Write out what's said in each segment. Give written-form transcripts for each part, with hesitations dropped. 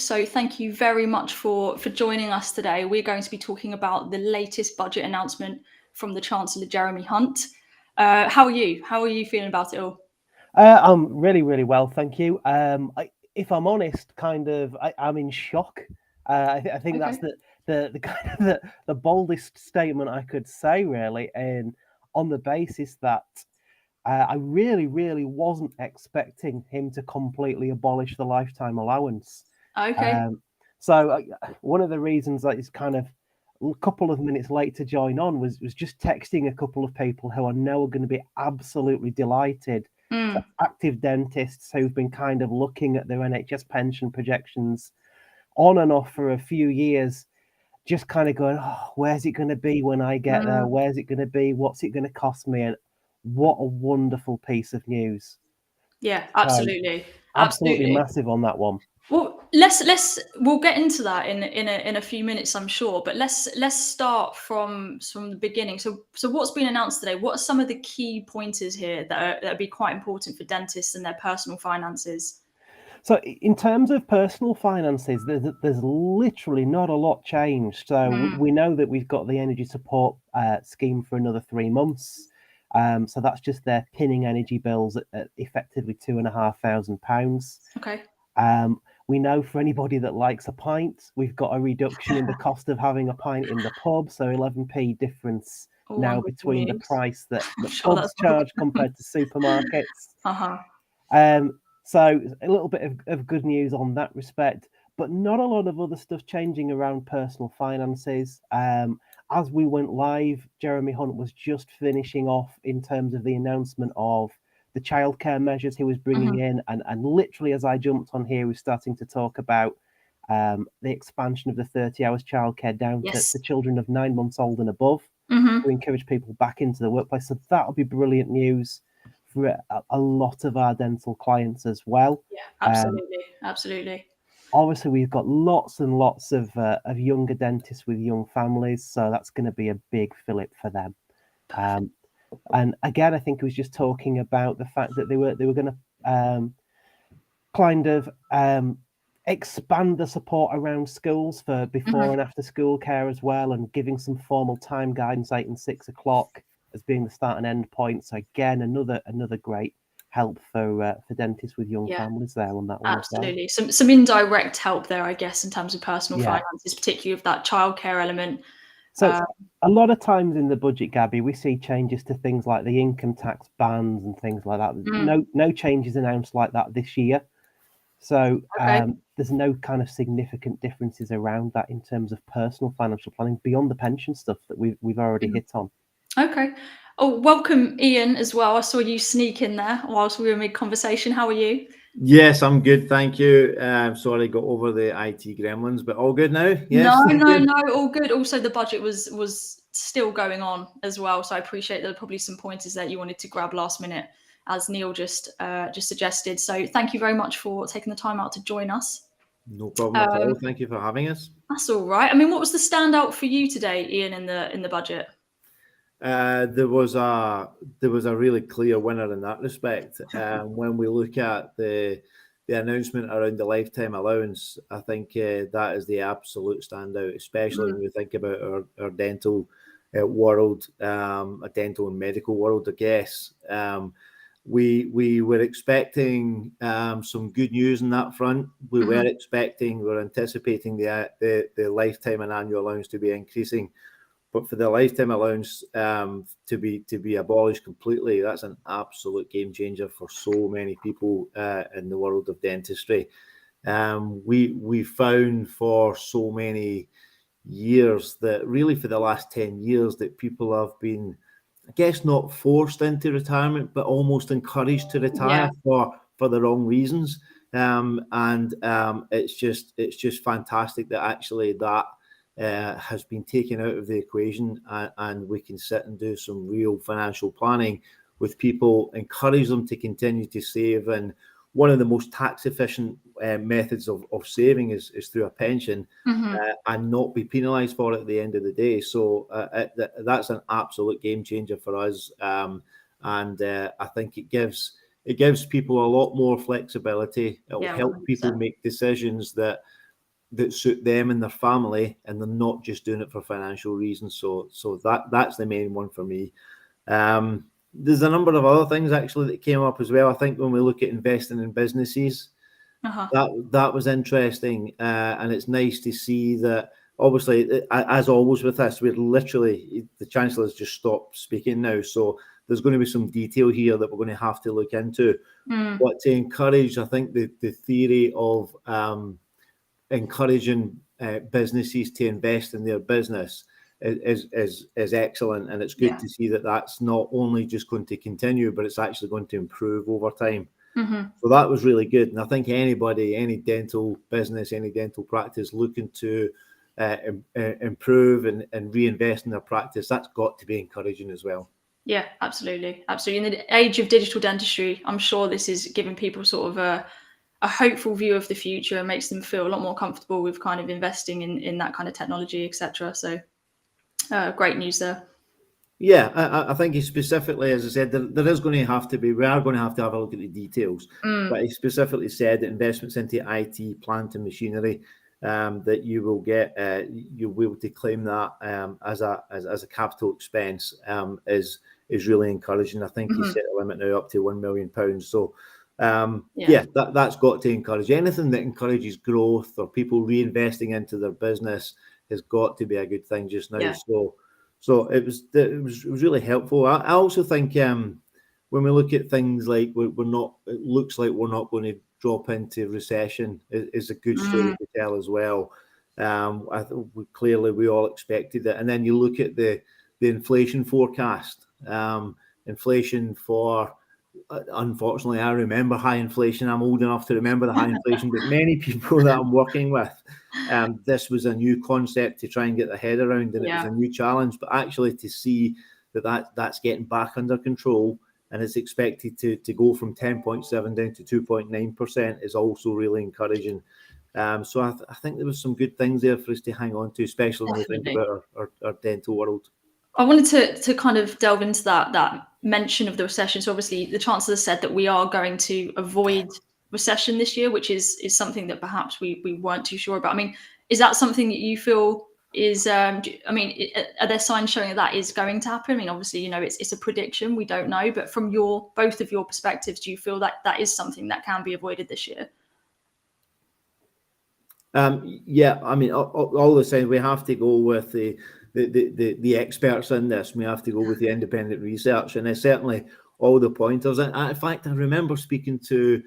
So thank you very much for joining us today. We're going to be talking about the latest budget announcement from the Chancellor Jeremy Hunt. How are you? How are you feeling about it all? I'm really, really well, thank you. If I'm honest, I'm in shock. I think that's Okay. the kind of the boldest statement I could say, really, and on the basis that I really, really wasn't expecting him to completely abolish the lifetime allowance. Okay. So one of the reasons that is kind of a couple of minutes late to join on was just texting a couple of people who I know are going to be absolutely delighted. So Mm. active dentists who've been kind of looking at their NHS pension projections on and off for a few years, just kind of going, oh, where's it going to be when I get there? Mm. Where's it going to be? What's it going to cost me? And what a wonderful piece of news. Yeah, So absolutely. absolutely Absolutely. massive on that one. Well, we'll get into that in a few minutes, I'm sure. But let's start from the beginning. So what's been announced today? What are some of the key pointers here that would be quite important for dentists and their personal finances? So in terms of personal finances, there's literally not a lot changed. So Mm. we know that we've got the energy support scheme for another 3 months. So that's just their pinning energy bills at effectively £2,500. Okay. We know for anybody that likes a pint, we've got a reduction in the cost of having a pint in the pub. So 11p difference All now wonderful between the news. price that I'm the sure pubs that's wonderful. charge compared to supermarkets. Uh-huh. So a little bit of good news on that respect, but not a lot of other stuff changing around personal finances. As we went live, Jeremy Hunt was just finishing off in terms of the announcement of the childcare measures he was bringing Mhm. in, and literally as I jumped on here, we're starting to talk about the expansion of the 30 hours childcare down to Yes. children of 9 months old and above Mhm. to encourage people back into the workplace. So that'll be brilliant news for a lot of our dental clients as well. Yeah, Um, absolutely. Absolutely. Obviously, we've got lots and lots of younger dentists with young families, so that's going to be a big fillip for them. Perfect. Um, and again, I think it was just talking about the fact that they were going to kind of expand the support around schools for before Mhm. and after school care as well, and giving some formal time guidance 8 and 6 o'clock as being the start and end point. So again, another great help for dentists with young Yeah. families there on that one as well. Absolutely. Some indirect help there, I guess, in terms of personal Yeah. finances, particularly with that childcare element. So Uh, a lot of times in the budget, Gabby, we see changes to things like the income tax bans and things like that. mm, No changes announced like that this year. So okay. there's no kind of significant differences around that in terms of personal financial planning beyond the pension stuff that we've already Mhm. hit on. Okay. Oh, welcome, Iain, as well. I saw you sneak in there whilst we were mid-conversation. How are you? Yes, I'm good, thank you. Sorry, got over the IT gremlins, but all good now. No, Yes, no, good. no, all good. Also, the budget was still going on as well, so I appreciate there were probably some pointers that you wanted to grab last minute, as Neil just suggested. So thank you very much for taking the time out to join us. No problem at all. Um, Thank you for having us. that's all right. I mean, what was the standout for you today, Iain, in the budget? There was a really clear winner in that respect. When we look at the announcement around the lifetime allowance, I think that is the absolute standout, especially Mm, when we think about our dental world, a dental and medical world, I guess. We were expecting some good news on that front. mhm. We're anticipating the lifetime and annual allowance to be increasing. But for the lifetime allowance to be abolished completely, that's an absolute game changer for so many people in the world of dentistry. We found for so many years that really for the last 10 years that people have been, I guess, not forced into retirement, but almost encouraged to retire Yeah, for the wrong reasons. It's just fantastic that actually that has been taken out of the equation, and we can sit and do some real financial planning with people, encourage them to continue to save. And one of the most tax efficient methods of saving is through a pension, mhm. and not be penalised for it at the end of the day. So that's an absolute game changer for us, and I think it gives people a lot more flexibility. It will Yeah, help people 100%. make decisions that that suit them and their family, and they're not just doing it for financial reasons. So that's the main one for me. There's a number of other things actually that came up as well. I think when we look at investing in businesses, that was interesting, and it's nice to see that. Obviously, as always with this, we're literally, the Chancellor's just stopped speaking now, so there's going to be some detail here that we're going to have to look into. But to encourage, I think the theory of encouraging businesses to invest in their business is excellent, and it's good to see that that's not only just going to continue, but it's actually going to improve over time. So that was really good, and I think anybody, any dental business, any dental practice looking to improve and reinvest in their practice, that's got to be encouraging as well. Yeah, absolutely. In the age of digital dentistry, I'm sure this is giving people sort of a hopeful view of the future and makes them feel a lot more comfortable with kind of investing in that kind of technology, etc. So great news there. Yeah, I think he specifically, as I said, there is going to have to be, we are going to have a look at the details, but he specifically said that investments into IT, plant and machinery, that you will get, you'll be able to claim that as a capital expense, is really encouraging. I think he set the limit now up to £1 million. So that's got to encourage. Anything that encourages growth or people reinvesting into their business has got to be a good thing just now. So it was really helpful. I also think when we look at things like it looks like we're not going to drop into recession is a good story to tell as well. I think we all expected it, and then you look at the inflation forecast. Inflation for unfortunately, I remember high inflation. I'm old enough to remember the high inflation, but many people that I'm working with, this was a new concept to try and get their head around, and it was a new challenge. But actually, to see that's getting back under control, and it's expected to go from 10.7 down to 2.9% is also really encouraging. So I think there was some good things there for us to hang on to, especially when we think about our dental world. I wanted to kind of delve into that mention of the recession. So obviously the Chancellor said that we are going to avoid recession this year, which is something that perhaps we weren't too sure about. I mean, is that something that you feel is, are there signs showing that is going to happen? I mean, obviously, it's a prediction, we don't know, but from both of your perspectives, do you feel that that is something that can be avoided this year? Yeah, I mean, all the same, we have to go with the experts in this. We have to go with the independent research, and there's certainly all the pointers. In fact, I remember speaking to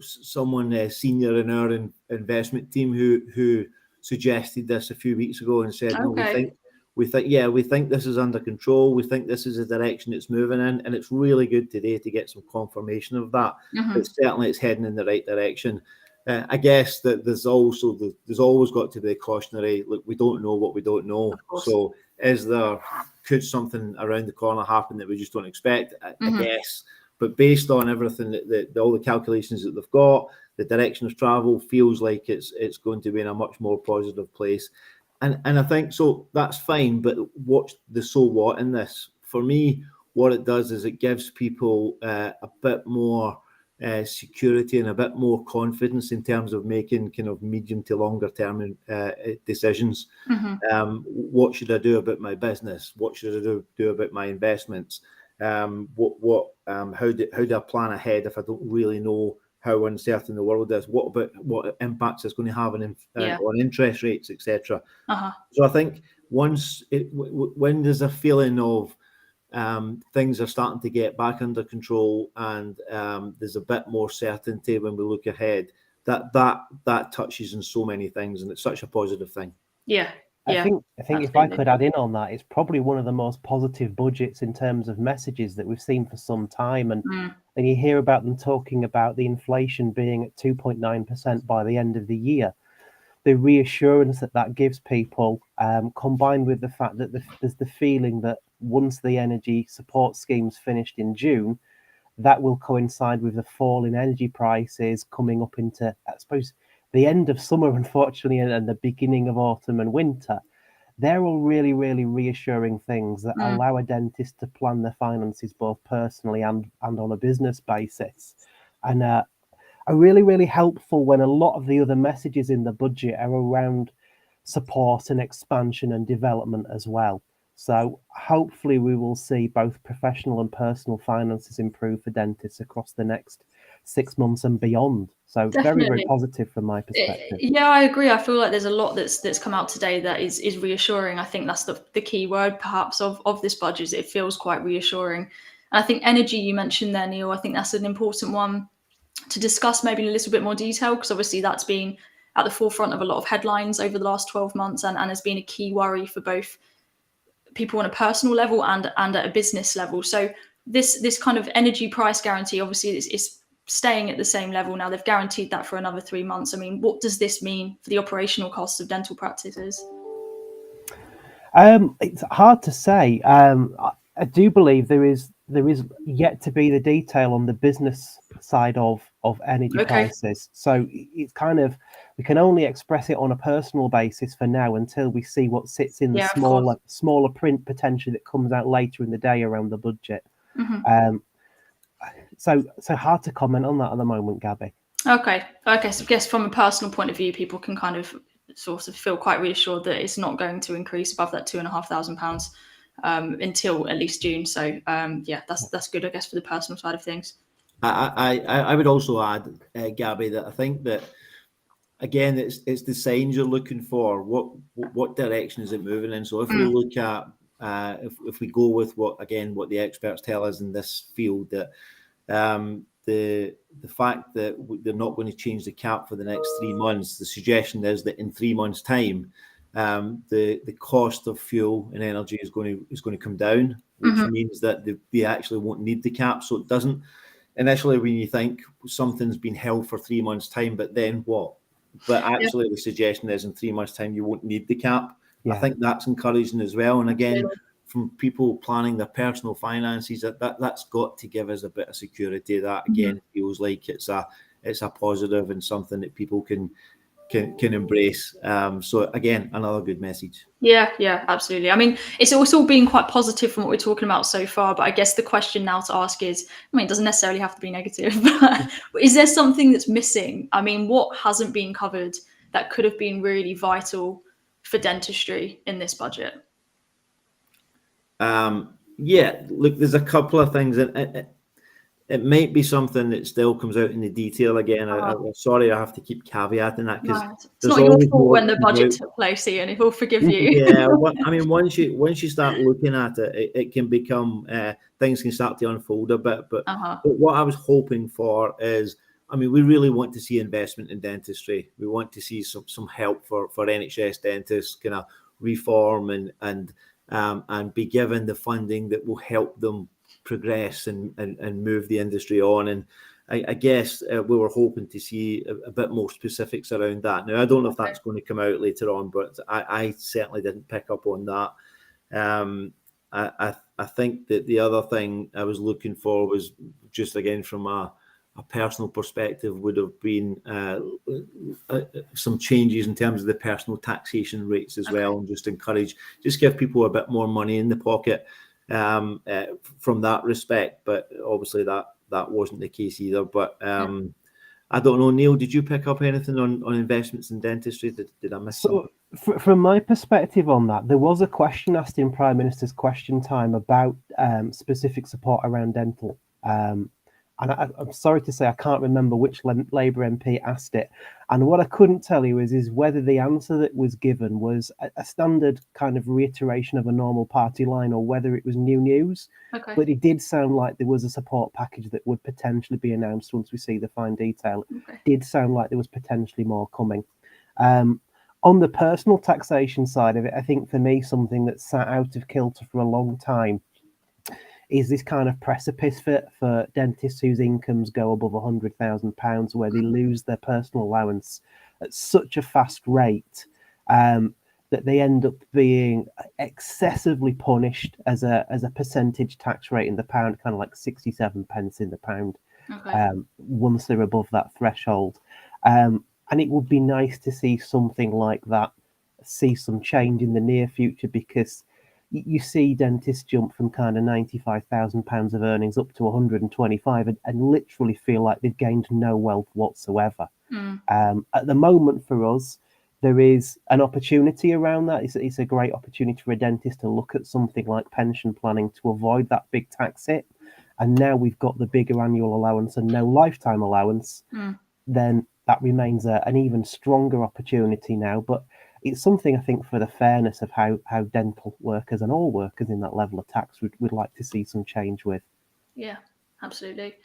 someone senior in our investment team who suggested this a few weeks ago and said, "No, we think this is under control. We think this is the direction it's moving in," and it's really good today to get some confirmation of that. But certainly, it's heading in the right direction. I guess that there's always got to be a cautionary. Look, we don't know what we don't know. So, could something around the corner happen that we just don't expect? I guess. But based on everything all the calculations that they've got, the direction of travel feels like it's going to be in a much more positive place. And I think so that's fine. But what's the so what in this? For me, what it does is it gives people a bit more security and a bit more confidence in terms of making kind of medium to longer term decisions. What should I do about my business? What should I do about my investments? How do I plan ahead if I don't really know how uncertain the world is? What impacts it's going to have on interest rates, etc. So I think when there's a feeling of things are starting to get back under control, and there's a bit more certainty when we look ahead, that touches on so many things, and it's such a positive thing. I think absolutely. If I could add in on that, it's probably one of the most positive budgets in terms of messages that we've seen for some time, and you hear about them talking about the inflation being at 2.9% by the end of the year. The reassurance that gives people, combined with the fact that there's the feeling that once the energy support scheme's finished in June, that will coincide with the fall in energy prices coming up into, I suppose, the end of summer, unfortunately, and the beginning of autumn and winter. They're all really, really reassuring things that allow a dentist to plan their finances both personally and on a business basis. And are really, really helpful when a lot of the other messages in the budget are around support and expansion and development as well. So hopefully we will see both professional and personal finances improve for dentists across the next 6 months and beyond. So very, very Definitely. positive from my perspective. Yeah, I agree. I feel like there's a lot that's come out today that is reassuring. I think that's the key word perhaps of this budget. It feels quite reassuring. And I think energy you mentioned there, Neil, I think that's an important one to discuss maybe in a little bit more detail, because obviously that's been at the forefront of a lot of headlines over the last 12 months and has been a key worry for both people on a personal level and at a business level. So this kind of energy price guarantee obviously is staying at the same level now. They've guaranteed that for another 3 months. I mean, what does this mean for the operational costs of dental practices? It's hard to say. I do believe there is yet to be the detail on the business side of energy prices. So it's kind of, we can only express it on a personal basis for now until we see what sits in the smaller print potentially that comes out later in the day around the budget. Mm-hmm. So hard to comment on that at the moment, Gabby. Okay. So I guess from a personal point of view, people can kind of sort of feel quite reassured that it's not going to increase above that £2,500 until at least June. So yeah, that's good, I guess, for the personal side of things. I would also add, Gabby, that I think that again it's the signs you're looking for. What direction is it moving in? So if we look at if we go with what the experts tell us in this field, that the fact that they're not going to change the cap for the next 3 months, the suggestion is that in 3 months' time, the cost of fuel and energy is going to come down, which means that they actually won't need the cap. So it doesn't initially, when you think something's been held for 3 months' time, but then what? But actually, the suggestion is in 3 months' time you won't need the cap. I think that's encouraging as well. And again, from people planning their personal finances, that's got to give us a bit of security. That again feels like it's a positive and something that people can embrace. So again, another good message. Yeah, absolutely. I mean, it's all been quite positive from what we're talking about so far, but I guess the question now to ask is, I mean, it doesn't necessarily have to be negative, but is there something that's missing? I mean, what hasn't been covered that could have been really vital for dentistry in this budget? Yeah, look, there's a couple of things, and it might be something that still comes out in the detail again. I'm sorry, I have to keep caveating that, because it's not your fault when the budget took place, Iain. We'll forgive you. Yeah, I mean, once you start looking at it, it can become things can start to unfold a bit. But what I was hoping for is, I mean, we really want to see investment in dentistry. We want to see some help for NHS dentists, kind of reform and be given the funding that will help them progress and move the industry on. And I guess we were hoping to see a bit more specifics around that. Now, I don't know if that's going to come out later on, but I certainly didn't pick up on that. I think that the other thing I was looking for was just, again, from a personal perspective, would have been some changes in terms of the personal taxation rates as well, and just give people a bit more money in the pocket from that respect. But obviously that wasn't the case either. But I don't know, Neil, did you pick up anything on investments in dentistry? Did I miss something? From my perspective on that, there was a question asked in Prime Minister's question time about specific support around dental. And I'm sorry to say I can't remember which Labour MP asked it. And what I couldn't tell you is whether the answer that was given was a standard kind of reiteration of a normal party line, or whether it was new news. But it did sound like there was a support package that would potentially be announced once we see the fine detail. It did sound like there was potentially more coming. On the personal taxation side of it, I think for me, something that sat out of kilter for a long time is this kind of precipice for dentists whose incomes go above £100,000, where they lose their personal allowance at such a fast rate that they end up being excessively punished as a percentage tax rate in the pound, kind of like 67 pence in the pound, once they're above that threshold. And it would be nice to see something like that, see some change in the near future, because you see dentists jump from kind of £95,000 of earnings up to 125 and literally feel like they've gained no wealth whatsoever. At the moment for us, there is an opportunity around that. It's a great opportunity for a dentist to look at something like pension planning to avoid that big tax hit. And now we've got the bigger annual allowance and no lifetime allowance, then that remains an even stronger opportunity now. But it's something, I think, for the fairness of how dental workers and all workers in that level of tax would like to see some change with. Yeah, absolutely.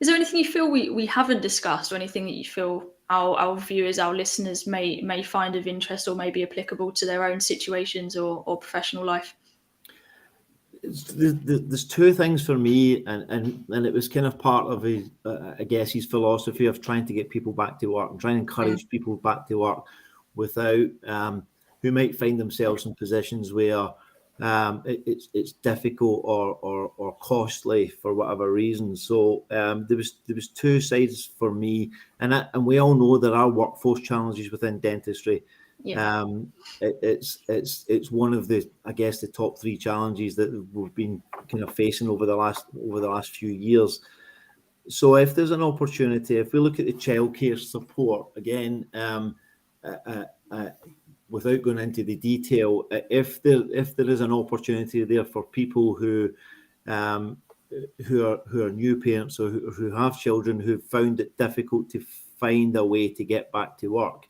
Is there anything you feel we haven't discussed, or anything that you feel our viewers, our listeners may find of interest or may be applicable to their own situations or professional life? There's two things for me, and it was kind of part of his, I guess, his philosophy of trying to get people back to work and trying to encourage people back to work without who might find themselves in positions where it's difficult or costly for whatever reason. So there was two sides for me, and we all know there are workforce challenges within dentistry. Yeah. It's one of the, I guess, the top three challenges that we've been kind of facing over the last few years. So if there's an opportunity, if we look at the childcare support again, without going into the detail, if there is an opportunity there for people who are new parents or who have children who found it difficult to find a way to get back to work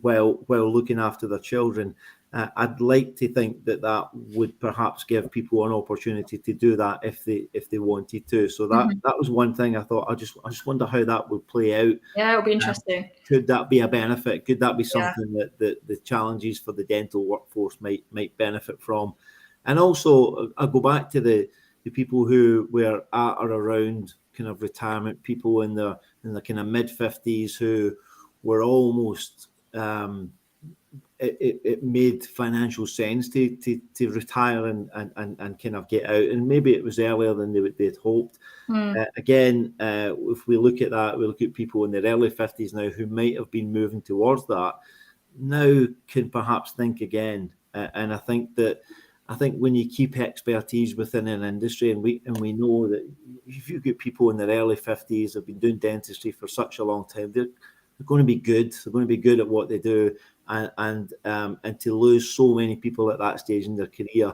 while looking after their children, I'd like to think that would perhaps give people an opportunity to do that if they wanted to. So that was one thing I thought. I just wonder how that would play out. Yeah, it'll be interesting. Could that be a benefit? Could that be something that the challenges for the dental workforce might benefit from? And also, I'll go back to the people who were at or around kind of retirement, people in the kind of mid-50s who were almost it made financial sense to retire and kind of get out, and maybe it was earlier than they'd hoped. Again, if we look at that, we look at people in their early 50s now who might have been moving towards that, now can perhaps think again. And I think when you keep expertise within an industry, and we know that if you get people in their early 50s, have been doing dentistry for such a long time, they're going to be good. They're going to be good at what they do, and to lose so many people at that stage in their career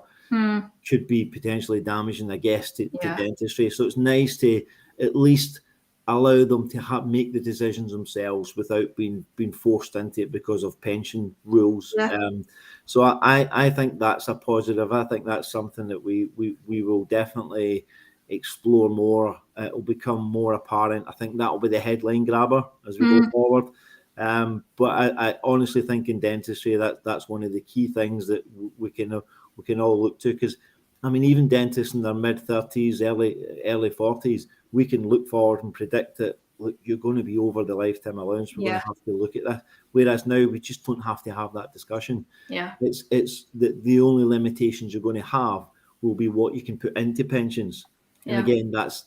could be potentially damaging, I guess, to dentistry. So it's nice to at least allow them to make the decisions themselves without being forced into it because of pension rules. So I think that's a positive. I think that's something that we will definitely explore more. It will become more apparent. I think that will be the headline grabber as we go forward. But I honestly think in dentistry that's one of the key things that we can all look to, because I mean, even dentists in their mid-30s, early 40s, we can look forward and predict that, look, you're going to be over the lifetime allowance. We're going to have to look at that. Whereas now we just don't have to have that discussion. It's the only limitations you're going to have will be what you can put into pensions. And again, that's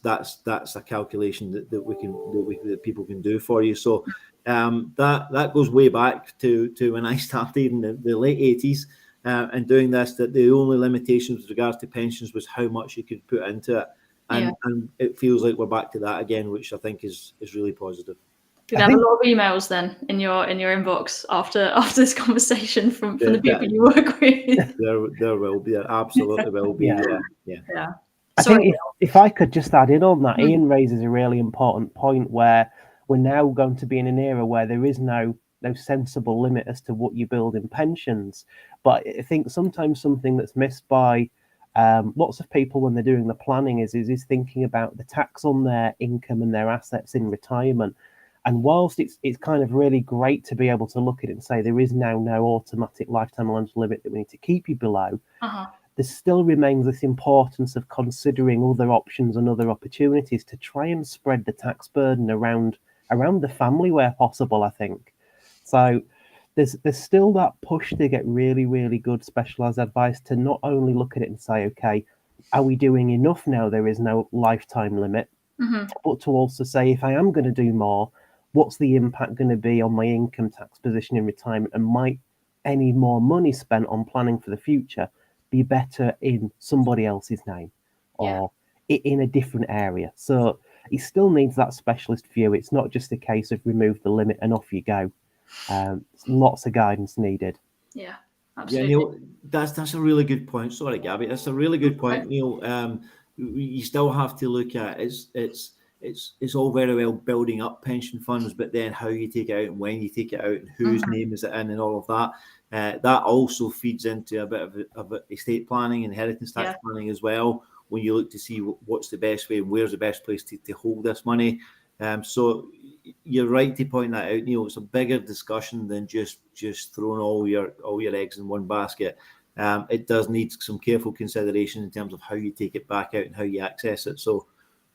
a calculation that people can do for you. So that goes way back to when I started in the late 80s. And doing this, that the only limitations with regards to pensions was how much you could put into it, and it feels like we're back to that again, which I think is really positive. You'd have a lot of emails then in your inbox after this conversation from the people you work with. There will be, absolutely will be. Yeah. I think if I could just add in on that, Iain raises a really important point where we're now going to be in an era where there is no sensible limit as to what you build in pensions. But I think sometimes something that's missed by lots of people when they're doing the planning is thinking about the tax on their income and their assets in retirement. And whilst it's kind of really great to be able to look at it and say there is now no automatic lifetime allowance limit that we need to keep you below, there still remains this importance of considering other options and other opportunities to try and spread the tax burden around the family where possible, I think. So there's still that push to get really, really good specialised advice, to not only look at it and say, okay, are we doing enough now? There is no lifetime limit, but to also say, if I am going to do more, what's the impact going to be on my income tax position in retirement? And might any more money spent on planning for the future be better in somebody else's name or in a different area. So he still needs that specialist view. It's not just a case of remove the limit and off you go. Lots of guidance needed. Yeah, Yeah, absolutely. Neil, that's a really good point. Sorry, Gabby, that's a really good point, Neil. You still have to look at it's all very well building up pension funds, but then how you take it out and when you take it out and whose name is it in and all of that. That also feeds into a bit of estate planning, inheritance tax planning as well. When you look to see what's the best way and where's the best place to hold this money. So you're right to point that out, Neil. It's a bigger discussion than just throwing all your eggs in one basket. It does need some careful consideration in terms of how you take it back out and how you access it. So,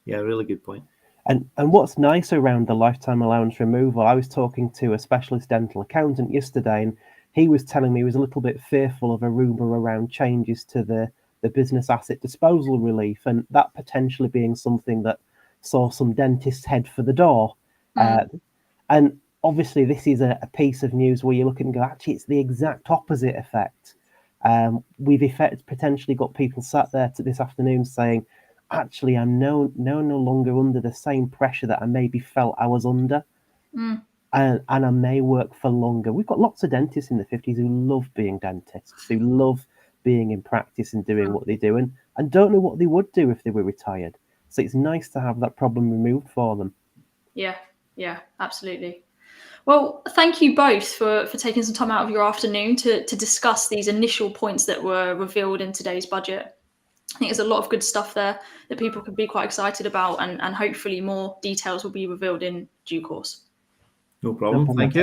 yeah, really good point. And what's nice around the lifetime allowance removal, I was talking to a specialist dental accountant yesterday, and he was telling me he was a little bit fearful of a rumour around changes to the business asset disposal relief, and that potentially being something that saw some dentists head for the door. And obviously this is a piece of news where you look and go, actually, it's the exact opposite effect. We've potentially got people sat there this afternoon saying, actually, I'm no longer under the same pressure that I maybe felt I was under. And I may work for longer. We've got lots of dentists in the 50s who love being dentists, who love being in practice and doing what they do, and don't know what they would do if they were retired. So it's nice to have that problem removed for them. Yeah, absolutely. Well, thank you both for taking some time out of your afternoon to discuss these initial points that were revealed in today's budget. I think there's a lot of good stuff there that people could be quite excited about, and hopefully more details will be revealed in due course. No problem. Thank you.